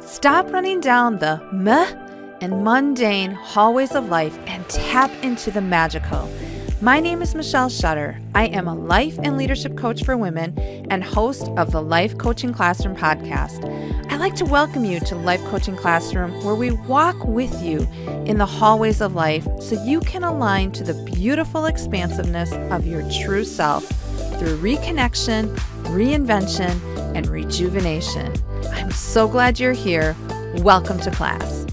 Stop running down the meh and mundane hallways of life and tap into the magical. My name is Michelle Shutter. I am a life and leadership coach for women and host of the Life Coaching Classroom podcast. I'd like to welcome you to Life Coaching Classroom, where we walk with you in the hallways of life so you can align to the beautiful expansiveness of your true self through reconnection, reinvention, and rejuvenation. I'm so glad you're here. Welcome to class.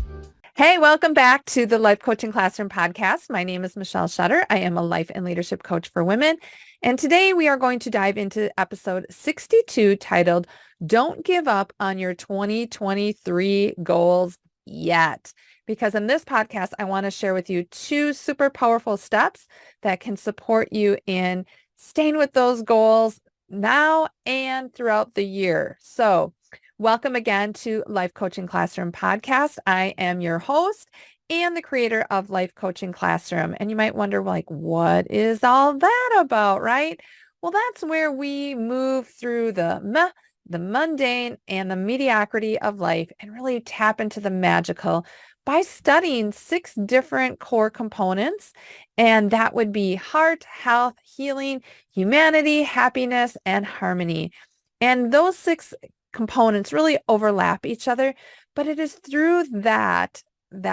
Hey, welcome back to the Life Coaching Classroom podcast. My name is Michelle Shutter. I am a life and leadership coach for women. And today we are going to dive into episode 62 titled, Don't Give Up on Your 2023 Goals Yet. Because in this podcast, I want to share with you two super powerful steps that can support you in staying with those goals now and throughout the year. So welcome again to Life Coaching Classroom podcast. I am your host and the creator of Life Coaching Classroom. And you might wonder, what is all that about, right? Well, that's where we move through the mundane, and the mediocrity of life and really tap into the magical by studying 6 different core components. And that would be heart, health, healing, humanity, happiness, and harmony. And those 6 components really overlap each other, but it is through that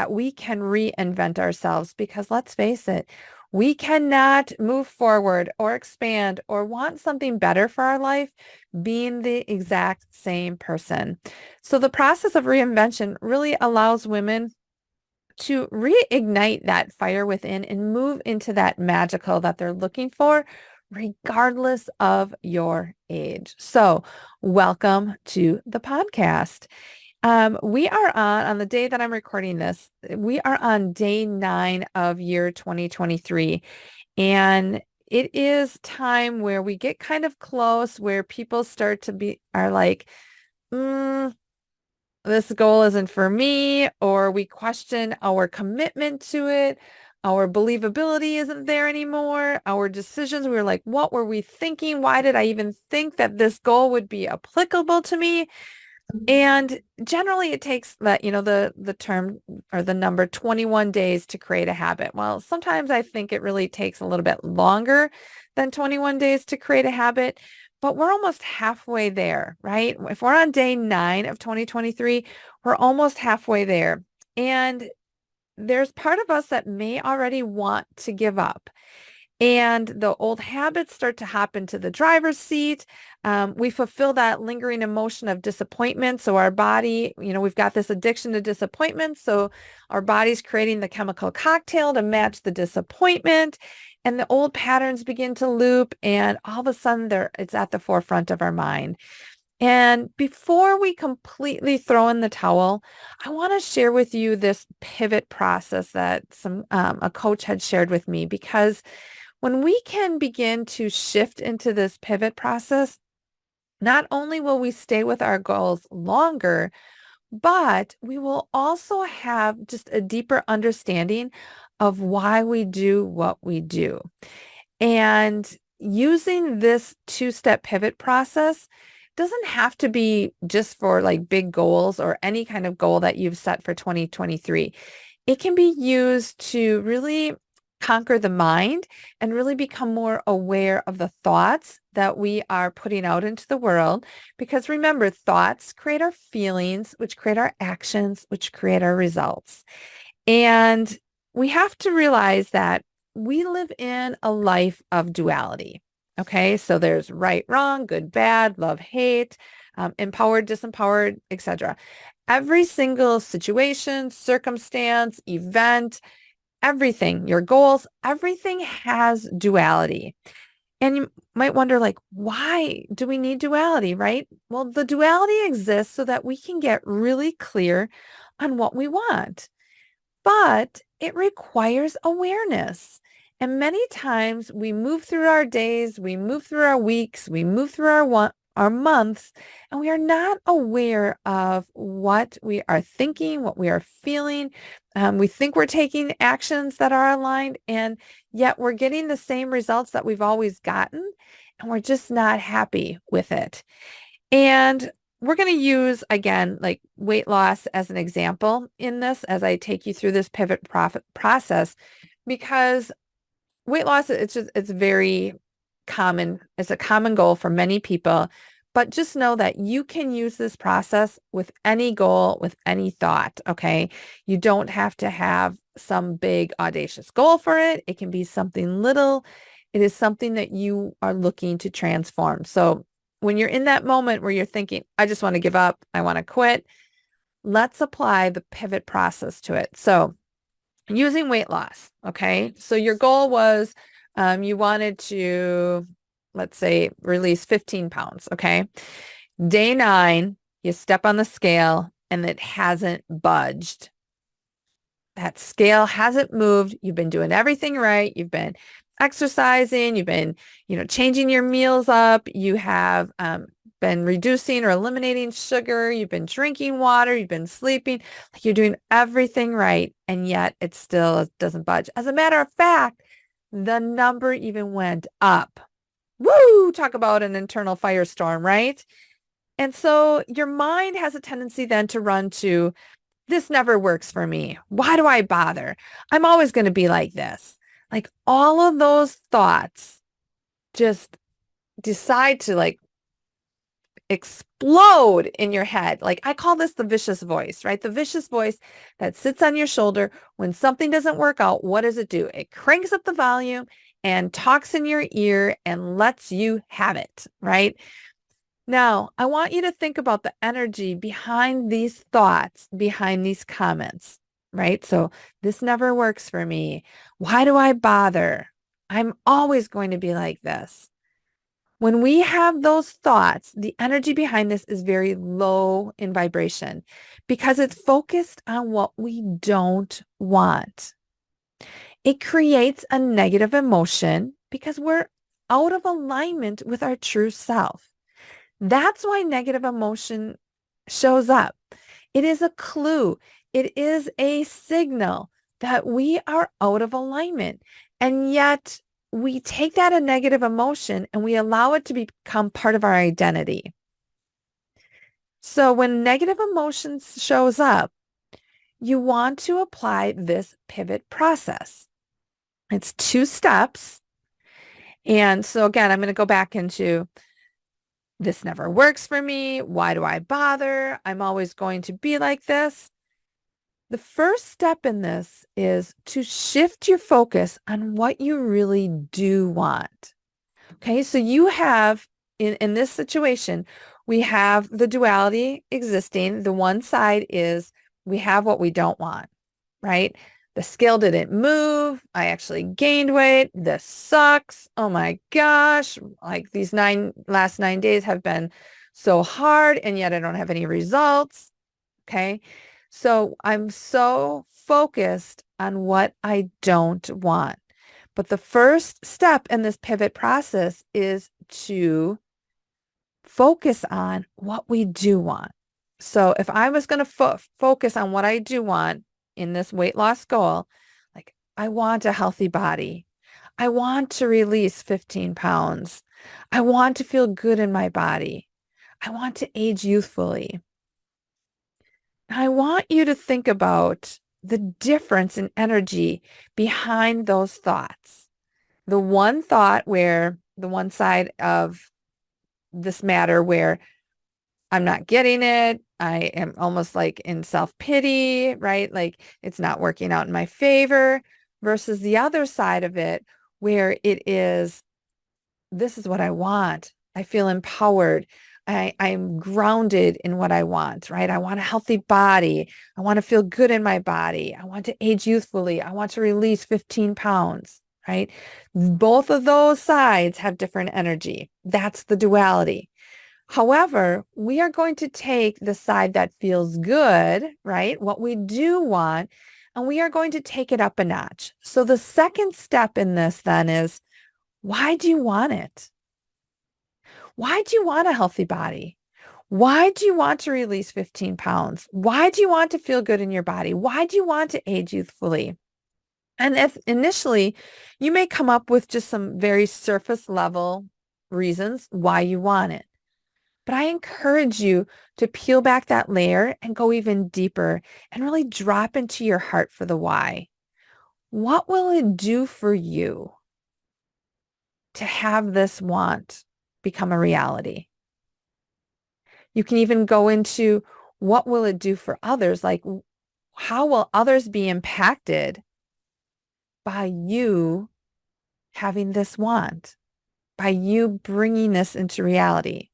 we can reinvent ourselves, because let's face it, we cannot move forward or expand or want something better for our life being the exact same person. So the process of reinvention really allows women to reignite that fire within and move into that magical that they're looking for, regardless of your age. So welcome to the podcast. We are on the day that I'm recording this, we are on day 9 of year 2023. And it is time where we get kind of close, where people are like, this goal isn't for me, or we question our commitment to it. Our believability isn't there anymore. Our decisions, we were like, what were we thinking? Why did I even think that this goal would be applicable to me? And generally it takes that, the term or the number 21 days to create a habit. Well, sometimes I think it really takes a little bit longer than 21 days to create a habit, but we're almost halfway there, right? If we're on day 9 of 2023, we're almost halfway there. And there's part of us that may already want to give up. And the old habits start to hop into the driver's seat. We fulfill that lingering emotion of disappointment. So our body, we've got this addiction to disappointment. So our body's creating the chemical cocktail to match the disappointment. And the old patterns begin to loop. And all of a sudden, it's at the forefront of our mind. And before we completely throw in the towel, I want to share with you this pivot process that a coach had shared with me, because when we can begin to shift into this pivot process, not only will we stay with our goals longer, but we will also have just a deeper understanding of why we do what we do. And using this 2-step pivot process doesn't have to be just for like big goals or any kind of goal that you've set for 2023. It can be used to really conquer the mind and really become more aware of the thoughts that we are putting out into the world. Because remember, thoughts create our feelings, which create our actions, which create our results. And we have to realize that we live in a life of duality. Okay, so there's right, wrong, good, bad, love, hate, empowered, disempowered, etc. Every single situation, circumstance, event, everything, your goals, everything has duality. And you might wonder, why do we need duality, right? Well, the duality exists so that we can get really clear on what we want. But it requires awareness. And many times we move through our days, we move through our weeks, we move through our months, and we are not aware of what we are thinking, what we are feeling. We think we're taking actions that are aligned, and yet we're getting the same results that we've always gotten, and we're just not happy with it. And we're going to use, again, like weight loss as an example in this as I take you through this pivot process, because weight loss, it's very common. It's a common goal for many people, but just know that you can use this process with any goal, with any thought, okay? You don't have to have some big audacious goal for it. It can be something little. It is something that you are looking to transform. So when you're in that moment where you're thinking, I just want to give up, I want to quit, let's apply the pivot process to it. So using weight loss, okay? So your goal was you wanted to, let's say, release 15 pounds, okay? Day 9, you step on the scale and it hasn't budged. That scale hasn't moved. You've been doing everything right. You've been exercising. You've been, changing your meals up. You have been reducing or eliminating sugar. You've been drinking water. You've been sleeping. Like you're doing everything right. And yet it still doesn't budge. As a matter of fact, the number even went up. Woo! Talk about an internal firestorm, right? And so your mind has a tendency then to run to, this never works for me. Why do I bother? I'm always going to be like this. Like all of those thoughts just decide to like explode in your head. Like I call this the vicious voice, right? The vicious voice that sits on your shoulder when something doesn't work out. What does it do? It cranks up the volume and talks in your ear and lets you have it, right? Now, I want you to think about the energy behind these thoughts, behind these comments, right? So this never works for me. Why do I bother? I'm always going to be like this. When we have those thoughts, the energy behind this is very low in vibration because it's focused on what we don't want. It creates a negative emotion because we're out of alignment with our true self. That's why negative emotion shows up. It is a clue. It is a signal that we are out of alignment. And yet we take that a negative emotion and we allow it to become part of our identity. So when negative emotions shows up, you want to apply this pivot process. It's 2 steps. And so again, I'm going to go back into this never works for me. Why do I bother? I'm always going to be like this. The first step in this is to shift your focus on what you really do want. Okay, so you have, in this situation, we have the duality existing. The one side is we have what we don't want, right? The scale didn't move. I actually gained weight. This sucks. Oh my gosh. Like these last 9 days have been so hard and yet I don't have any results. Okay. So I'm so focused on what I don't want. But the first step in this pivot process is to focus on what we do want. So if I was going to focus on what I do want in this weight loss goal, like I want a healthy body. I want to release 15 pounds. I want to feel good in my body. I want to age youthfully. I want you to think about the difference in energy behind those thoughts. The one thought where the one side of this matter where I'm not getting it. I am almost like in self-pity, right? Like it's not working out in my favor versus the other side of it where it is, this is what I want. I feel empowered. I'm grounded in what I want, right? I want a healthy body. I want to feel good in my body. I want to age youthfully. I want to release 15 pounds, right? Both of those sides have different energy. That's the duality. However, we are going to take the side that feels good, right? What we do want, and we are going to take it up a notch. So the second step in this then is, why do you want it? Why do you want a healthy body? Why do you want to release 15 pounds? Why do you want to feel good in your body? Why do you want to age youthfully? And if initially you may come up with just some very surface level reasons why you want it. But I encourage you to peel back that layer and go even deeper and really drop into your heart for the why. What will it do for you to have this want become a reality? You can even go into what will it do for others? Like, how will others be impacted by you having this want, by you bringing this into reality?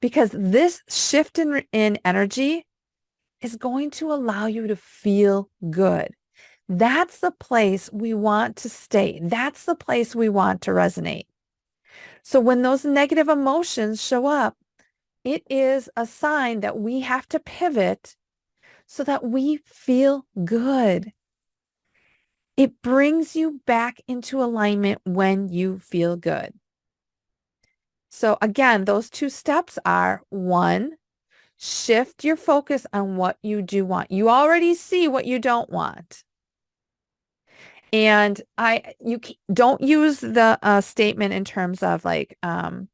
Because this shift in energy is going to allow you to feel good. That's the place we want to stay. That's the place we want to resonate. So when those negative emotions show up, it is a sign that we have to pivot so that we feel good. It brings you back into alignment when you feel good. So again, those two steps are: one, shift your focus on what you do want. You already see what you don't want. And you don't use the statement in terms of like, I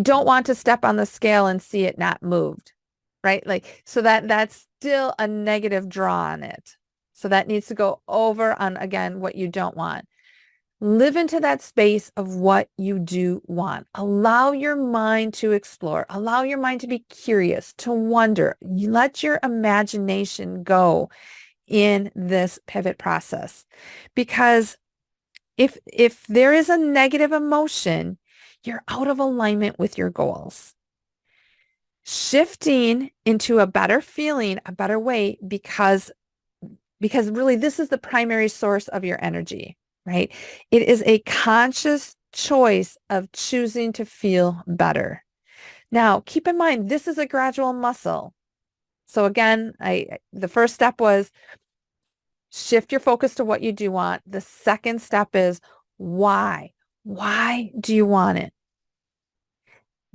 don't want to step on the scale and see it not moved, right? Like, so that's still a negative draw on it. So that needs to go over on, again, what you don't want. Live into that space of what you do want. Allow your mind to explore. Allow your mind to be curious, to wonder. You let your imagination go in this pivot process. Because if there is a negative emotion, you're out of alignment with your goals. Shifting into a better feeling, a better way, because really this is the primary source of your energy, right? It is a conscious choice of choosing to feel better. Now, keep in mind, this is a gradual muscle. So again, the first step was shift your focus to what you do want. The second step is why? Why do you want it?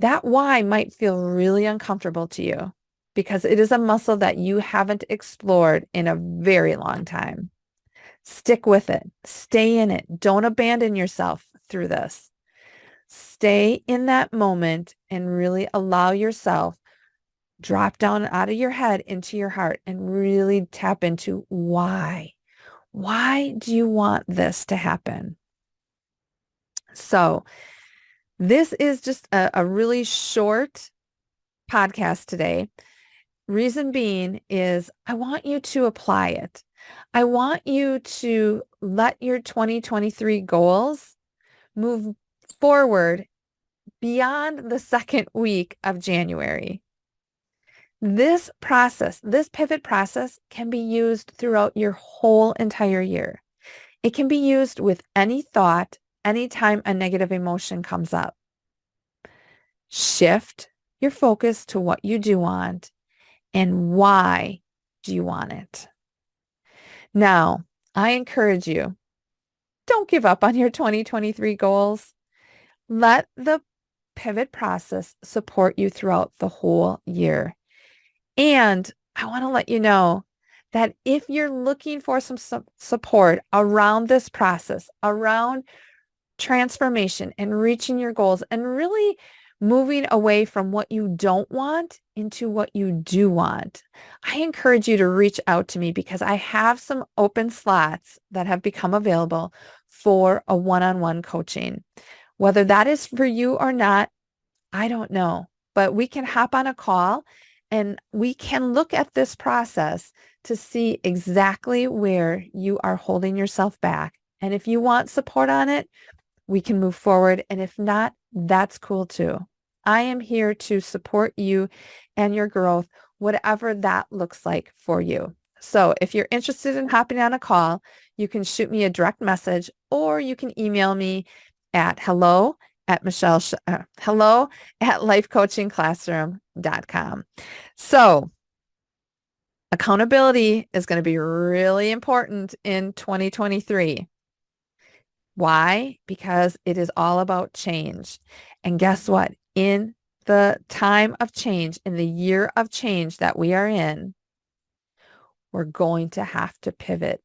That why might feel really uncomfortable to you because it is a muscle that you haven't explored in a very long time. Stick with it. Stay in it. Don't abandon yourself through this. Stay in that moment and really allow yourself drop down out of your head into your heart and really tap into why. Why do you want this to happen? So this is just a really short podcast today. Reason being is I want you to apply it. I want you to let your 2023 goals move forward beyond the second week of January. This process, this pivot process, can be used throughout your whole entire year. It can be used with any thought, anytime a negative emotion comes up. Shift your focus to what you do want and why do you want it. Now, I encourage you, don't give up on your 2023 goals. Let the pivot process support you throughout the whole year. And I want to let you know that if you're looking for some support around this process, around transformation and reaching your goals and really moving away from what you don't want into what you do want, I encourage you to reach out to me because I have some open slots that have become available for a one-on-one coaching. Whether that is for you or not, I don't know, but we can hop on a call and we can look at this process to see exactly where you are holding yourself back. And if you want support on it, we can move forward. And if not, that's cool too. I am here to support you and your growth, whatever that looks like for you. So if you're interested in hopping on a call, you can shoot me a direct message or you can email me at hello at lifecoachingclassroom.com. So accountability is going to be really important in 2023. Why? Because it is all about change. And guess what? In the time of change, in the year of change that we are in, we're going to have to pivot.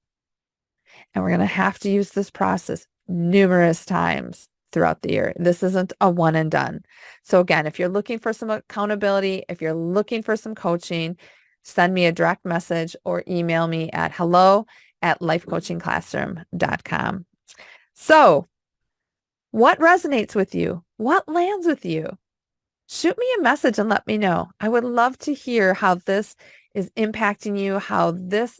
And we're going to have to use this process numerous times throughout the year. This isn't a one and done. So again, if you're looking for some accountability, if you're looking for some coaching, send me a direct message or email me at hello@lifecoachingclassroom.com. So what resonates with you? What lands with you? Shoot me a message and let me know. I would love to hear how this is impacting you, how this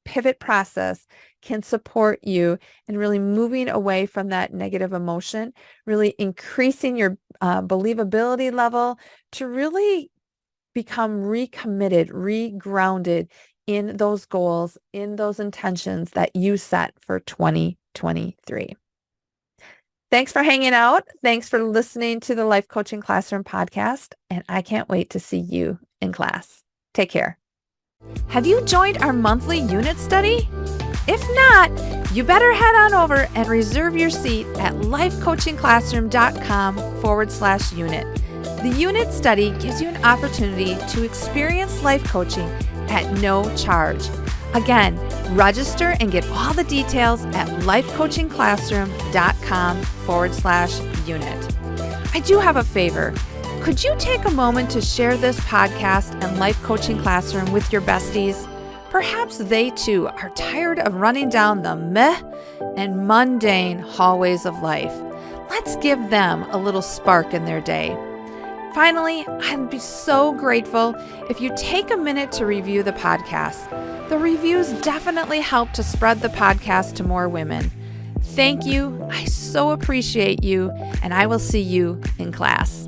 pivot process can support you in really moving away from that negative emotion, really increasing your believability level to really become recommitted, regrounded in those goals, in those intentions that you set for 2023. Thanks for hanging out. Thanks for listening to the Life Coaching Classroom podcast, and I can't wait to see you in class. Take care. Have you joined our monthly unit study? If not, you better head on over and reserve your seat at lifecoachingclassroom.com/unit. The unit study gives you an opportunity to experience life coaching at no charge. Again, register and get all the details at lifecoachingclassroom.com/unit. I do have a favor. Could you take a moment to share this podcast and Life Coaching Classroom with your besties? Perhaps they too are tired of running down the meh and mundane hallways of life. Let's give them a little spark in their day. Finally, I'd be so grateful if you take a minute to review the podcast. The reviews definitely help to spread the podcast to more women. Thank you. I so appreciate you, and I will see you in class.